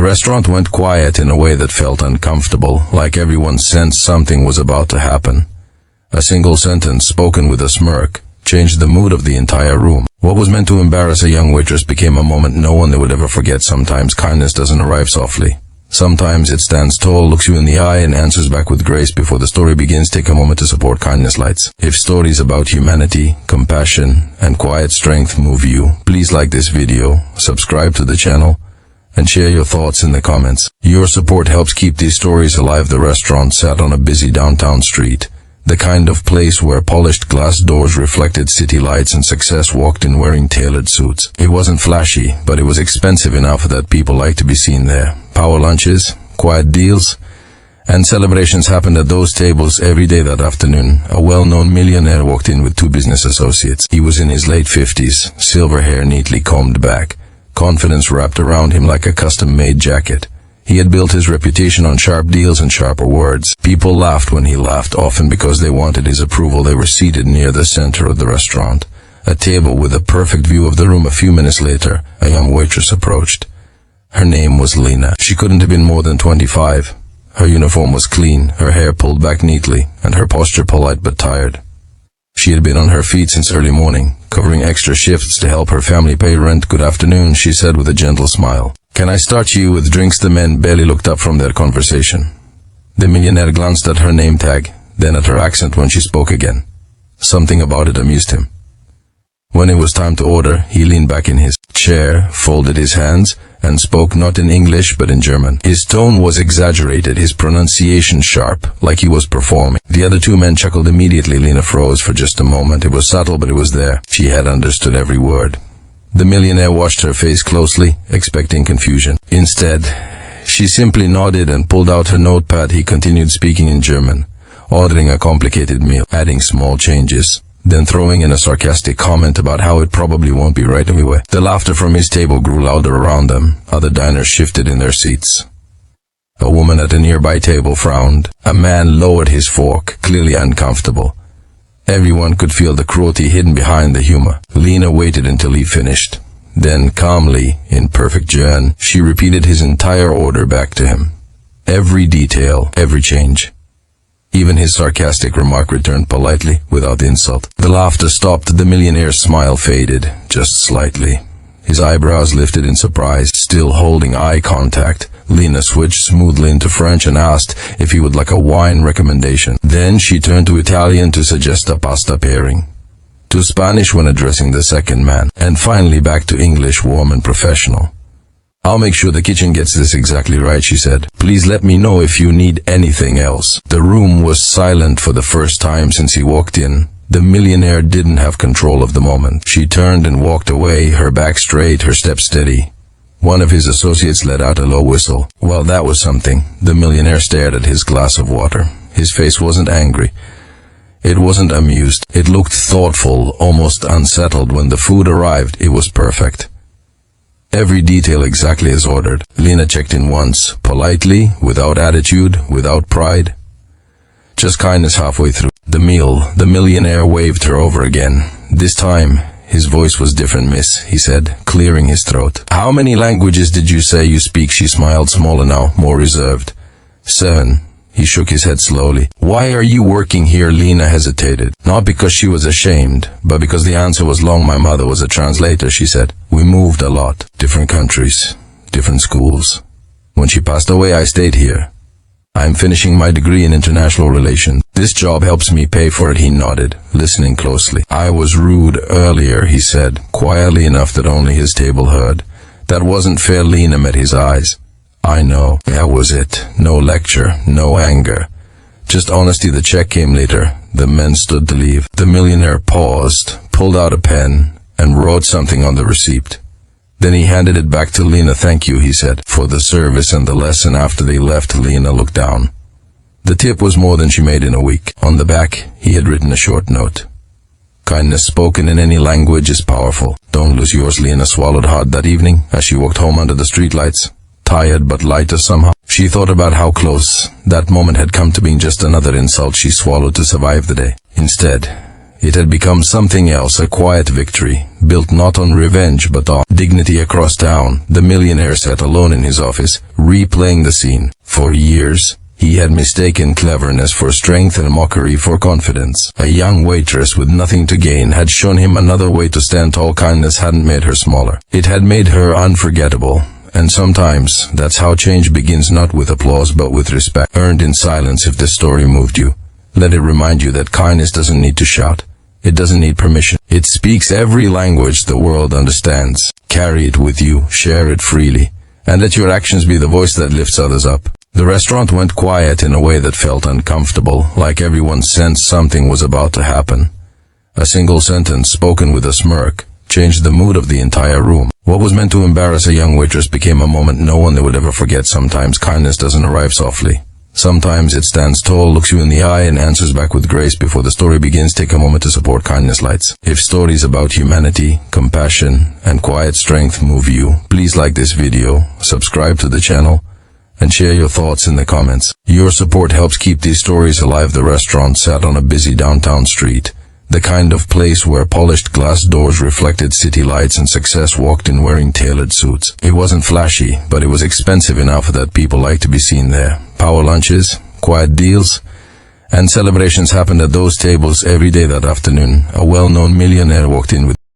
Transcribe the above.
restaurant went quiet in a way that felt uncomfortable, like everyone sensed something was about to happen. A single sentence, spoken with a smirk, changed the mood of the entire room. What was meant to embarrass a young waitress became a moment no one would ever forget. Sometimes kindness doesn't arrive softly. Sometimes it stands tall, looks you in the eye, and answers back with grace. Before the story begins, take a moment to support Kindness Lights. If stories about humanity, compassion, and quiet strength move you, please like this video, subscribe to the channel, and share your thoughts in the comments. Your support helps keep these stories alive. The restaurant sat on a busy downtown street, the kind of place where polished glass doors reflected city lights and success walked in wearing tailored suits. It wasn't flashy, but it was expensive enough that people liked to be seen there. Power lunches, quiet deals, and celebrations happened at those tables every day. That afternoon, a well-known millionaire walked in with two business associates. He was in his late 50s, silver hair neatly combed back, confidence wrapped around him like a custom-made jacket. He had built his reputation on sharp deals and sharper words. People laughed when he laughed, often because they wanted his approval. They were seated near the center of the restaurant, a table with a perfect view of the room. A few minutes later, a young waitress approached. Her name was Lena. She couldn't have been more than 25. Her uniform was clean, her hair pulled back neatly, and her posture polite but tired. She had been on her feet since early morning, covering extra shifts to help her family pay rent. "Good afternoon," she said with a gentle smile. "Can I start you with drinks?" The men barely looked up from their conversation. The millionaire glanced at her name tag, then at her accent when she spoke again. Something about it amused him. When it was time to order, he leaned back in his chair, folded his hands, and spoke not in English but in German. His tone was exaggerated, his pronunciation sharp, like he was performing. The other two men chuckled immediately. Lena froze for just a moment. It was subtle, but it was there. She had understood every word. The millionaire watched her face closely, expecting confusion. Instead, she simply nodded and pulled out her notepad. He continued speaking in German, ordering a complicated meal, adding small changes, then throwing in a sarcastic comment about how it probably won't be right anyway. The laughter from his table grew louder around them. Other diners shifted in their seats. A woman at a nearby table frowned. A man lowered his fork, clearly uncomfortable. Everyone could feel the cruelty hidden behind the humor. Lena waited until he finished. Then, calmly, in perfect German, she repeated his entire order back to him. Every detail, every change. Even his sarcastic remark returned politely, without insult. The laughter stopped. The millionaire's smile faded, just slightly. His eyebrows lifted in surprise. Still holding eye contact, Lena switched smoothly into French and asked if he would like a wine recommendation. Then she turned to Italian to suggest a pasta pairing, to Spanish when addressing the second man, and finally back to English, warm and professional. "I'll make sure the kitchen gets this exactly right," she said. "Please let me know if you need anything else." The room was silent for the first time since he walked in. The millionaire didn't have control of the moment. She turned and walked away, her back straight, her step steady. One of his associates let out a low whistle. Well, that was something. The millionaire stared at his glass of water. His face wasn't angry. It wasn't amused. It looked thoughtful, almost unsettled. When the food arrived, it was perfect. Every detail exactly as ordered. Lena checked in once, politely, without attitude, without pride. Just kindness halfway through the meal. The millionaire waved her over again. This time, his voice was different. "Miss," he said, clearing his throat. "How many languages did you say you speak?" She smiled, smaller now, more reserved. "7. He shook his head slowly. "Why are you working here?" Lena hesitated. Not because she was ashamed, but because the answer was long. "My mother was a translator," she said. "We moved a lot. Different countries, different schools. When she passed away, I stayed here. I'm finishing my degree in international relations. This job helps me pay for it." He nodded, listening closely. "I was rude earlier," he said, quietly enough that only his table heard. "That wasn't fair." Lena met his eyes. "I know." That was it. No lecture, no anger. Just honesty. The check came later. The men stood to leave. The millionaire paused, pulled out a pen, and wrote something on the receipt. Then he handed it back to Lena. "Thank you," he said, "for the service and the lesson." After they left, Lena looked down. The tip was more than she made in a week. On the back, he had written a short note. "Kindness spoken in any language is powerful. Don't lose yours." Lena swallowed hard that evening as she walked home under the streetlights. Tired but lighter somehow. She thought about how close that moment had come to being just another insult she swallowed to survive the day. Instead, It had become something else, a quiet victory, built not on revenge but on dignity. Across town, the millionaire sat alone in his office, replaying the scene. For years, he had mistaken cleverness for strength and mockery for confidence. A young waitress with nothing to gain had shown him another way to stand tall. Kindness hadn't made her smaller. It had made her unforgettable. And sometimes, that's how change begins, not with applause but with respect, earned in silence. If this story moved you, let it remind you that kindness doesn't need to shout. It doesn't need permission. It speaks every language the world understands. Carry it with you, share it freely, and let your actions be the voice that lifts others up. The restaurant went quiet in a way that felt uncomfortable, like everyone sensed something was about to happen. A single sentence, spoken with a smirk, changed the mood of the entire room. What was meant to embarrass a young waitress became a moment no one would ever forget. Sometimes kindness doesn't arrive softly. Sometimes it stands tall, looks you in the eye, and answers back with grace. Before the story begins, take a moment to support Kindness Lights. If stories about humanity, compassion, and quiet strength move you, please like this video, subscribe to the channel, and share your thoughts in the comments. Your support helps keep these stories alive. The restaurant sat on a busy downtown street, the kind of place where polished glass doors reflected city lights and success walked in wearing tailored suits. It wasn't flashy, but it was expensive enough that people liked to be seen there. Power lunches, quiet deals, and celebrations happened at those tables every day. That afternoon, a well-known millionaire walked in with